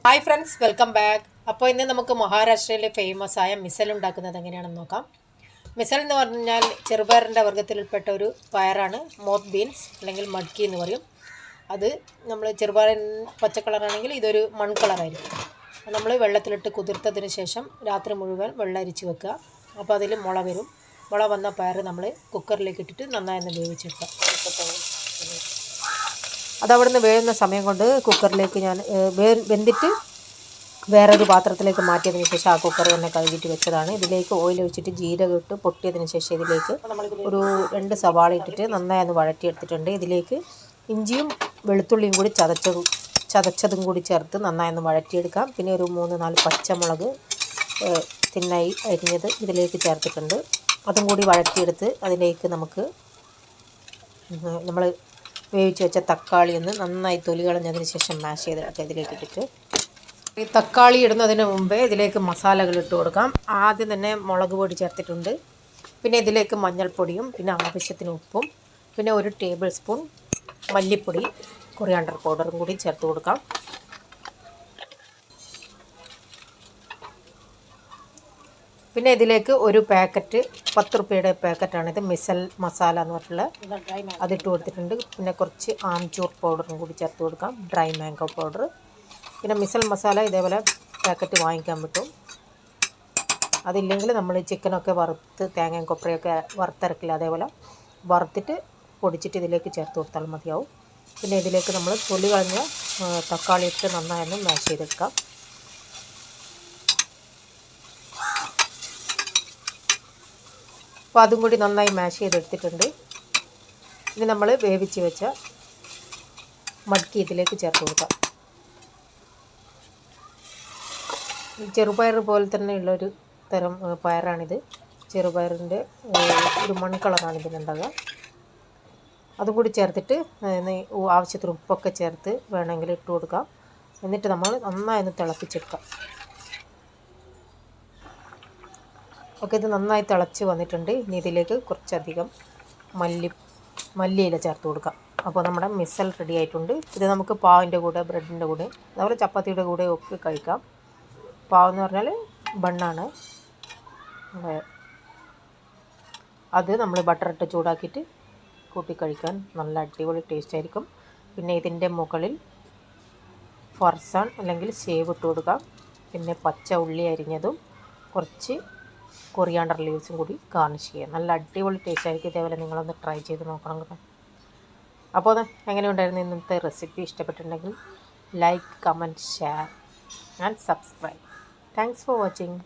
Hi friends, welcome back. അപ്പോൾ ഇന്ന് നമുക്ക് മഹാരാഷ്ട്രയിലെ ഫേമസ് ആയ മിസൽ ഉണ്ടാക്കുന്നത് എങ്ങനെയാണെന്ന് നോക്കാം. മിസൽ എന്ന് പറഞ്ഞാൽ ചെറുപയറിൻ്റെ വർഗ്ഗത്തിൽപ്പെട്ട ഒരു പയറാണ്. മോത്ത് ബീൻസ് അല്ലെങ്കിൽ മഡ്ക്കി എന്ന് പറയും. അത് നമ്മൾ ചെറുപയർ പച്ച കളറാണെങ്കിൽ ഇതൊരു മൺ കളറായിരിക്കും. നമ്മൾ വെള്ളത്തിലിട്ട് കുതിർത്തതിന് ശേഷം രാത്രി മുഴുവൻ വെള്ളം അരിച്ച് വെക്കുക. അപ്പോൾ അതിൽ മുള വരും. മുള വന്ന പയർ നമ്മൾ കുക്കറിലേക്ക് ഇട്ടിട്ട് നന്നായി വേവിച്ചെടുക്കാം. അതവിടെ നിന്ന് വേവുന്ന സമയം കൊണ്ട് കുക്കറിലേക്ക് ഞാൻ വെന്തിട്ട് വേറൊരു പാത്രത്തിലേക്ക് മാറ്റിയതിന് ശേഷം ആ കുക്കർ തന്നെ കഴുകിയിട്ട് വെച്ചതാണ്. ഇതിലേക്ക് ഓയിൽ ഒഴിച്ചിട്ട് ജീരകം ഇട്ട് പൊട്ടിയതിന് ശേഷം ഇതിലേക്ക് ഒരു 2 സവാള ഇട്ടിട്ട് നന്നായി ഒന്ന് വഴറ്റിയെടുത്തിട്ടുണ്ട്. ഇതിലേക്ക് ഇഞ്ചിയും വെളുത്തുള്ളിയും കൂടി ചതച്ചതും കൂടി ചേർത്ത് നന്നായി ഒന്ന് വഴറ്റിയെടുക്കാം. പിന്നെ ഒരു 3-4 പച്ചമുളക് തിന്നായി അരിഞ്ഞത് ഇതിലേക്ക് ചേർത്തിട്ടുണ്ട്. അതും കൂടി വഴറ്റിയെടുത്ത് അതിലേക്ക് നമുക്ക് നമ്മൾ വേവിച്ച് വെച്ച തക്കാളി ഒന്ന് നന്നായി തൊലി കളഞ്ഞതിന് ശേഷം മാഷ് ചെയ്തെടുക്കുക. ഇതിലേക്ക് ഇട്ടിട്ട് ഈ തക്കാളി ഇടുന്നതിന് മുമ്പേ ഇതിലേക്ക് മസാലകൾ ഇട്ട് കൊടുക്കാം. ആദ്യം തന്നെ മുളക് പൊടി ചേർത്തിട്ടുണ്ട്. പിന്നെ ഇതിലേക്ക് മഞ്ഞൾപ്പൊടിയും പിന്നെ ആവശ്യത്തിന് ഉപ്പും പിന്നെ 1 ടേബിൾ സ്പൂൺ മല്ലിപ്പൊടി കൊറിയാണ്ടർ പൗഡറും കൂടി ചേർത്ത് കൊടുക്കാം. പിന്നെ ഇതിലേക്ക് ഒരു പാക്കറ്റ് 10 രൂപയുടെ പാക്കറ്റാണിത്, മിസൽ മസാല എന്ന് പറഞ്ഞിട്ടുള്ള അതിട്ട് കൊടുത്തിട്ടുണ്ട്. പിന്നെ കുറച്ച് ആംചൂർ പൗഡറും കൂടി ചേർത്ത് കൊടുക്കാം, ഡ്രൈ മാംഗോ പൗഡർ. പിന്നെ മിസൽ മസാല ഇതേപോലെ പാക്കറ്റ് വാങ്ങിക്കാൻ പറ്റും. അതില്ലെങ്കിൽ നമ്മൾ ചിക്കനൊക്കെ വറുത്ത് തേങ്ങയും കൊപ്രയൊക്കെ വറുത്തരക്കില്ല, അതേപോലെ വറുത്തിട്ട് പൊടിച്ചിട്ട് ഇതിലേക്ക് ചേർത്ത് കൊടുത്താൽ മതിയാവും. പിന്നെ ഇതിലേക്ക് നമ്മൾ തൊലി കളഞ്ഞ തക്കാളി ഇട്ട് നന്നായി മാഷ് ചെയ്തെടുക്കാം. അപ്പോൾ അതും കൂടി നന്നായി മാഷ് ചെയ്തെടുത്തിട്ടുണ്ട്. ഇനി നമ്മൾ വേവിച്ച് വെച്ച മഡ്ക്കി ഇതിലേക്ക് ചേർത്ത് കൊടുക്കാം. ചെറുപയർ പോലെ തന്നെ ഉള്ളൊരു തരം പയറാണിത്. ചെറുപയറിൻ്റെ ഒരു മൺ കളറാണ് ഇതിനുണ്ടാകുക. അതും കൂടി ചേർത്തിട്ട് ആവശ്യത്തിന് ഉപ്പൊക്കെ ചേർത്ത് വേണമെങ്കിൽ ഇട്ട് കൊടുക്കാം. എന്നിട്ട് നമ്മൾ നന്നായി ഒന്ന് തിളപ്പിച്ചെടുക്കാം. ഒക്കെ ഇത് നന്നായി തിളച്ച് വന്നിട്ടുണ്ട്. ഇനി ഇതിലേക്ക് കുറച്ചധികം മല്ലിയില ചേർത്ത് കൊടുക്കാം. അപ്പോൾ നമ്മുടെ മിസൽ റെഡി ആയിട്ടുണ്ട്. ഇത് നമുക്ക് പാവിൻ്റെ കൂടെ, ബ്രെഡിൻ്റെ കൂടെ, അതുപോലെ ചപ്പാത്തിയുടെ കൂടെ ഒക്കെ കഴിക്കാം. പാവ് എന്ന് പറഞ്ഞാൽ ബണ്ണാണ്. അത് നമ്മൾ ബട്ടറിട്ട് ചൂടാക്കിയിട്ട് കൂട്ടി കഴിക്കാൻ നല്ല അടിപൊളി ടേസ്റ്റ് ആയിരിക്കും. പിന്നെ ഇതിൻ്റെ മുകളിൽ ഫർസാൻ അല്ലെങ്കിൽ സേവ് ഇട്ട് കൊടുക്കാം. പിന്നെ പച്ച ഉള്ളി അരിഞ്ഞതും കുറച്ച് കൊറിയാണ്ടർ ലീവ്സും കൂടി ഗാർണിഷ് ചെയ്യുക. നല്ല അടിപൊളി ടേസ്റ്റ് ആയിരിക്കും. ഇതേപോലെ നിങ്ങളൊന്ന് ട്രൈ ചെയ്ത് നോക്കണം കേട്ടോ. അപ്പോൾ എങ്ങനെയുണ്ടായിരുന്നു ഇന്നത്തെ റെസിപ്പി? ഇഷ്ടപ്പെട്ടിട്ടുണ്ടെങ്കിൽ like, comment, share and subscribe. Thanks for watching.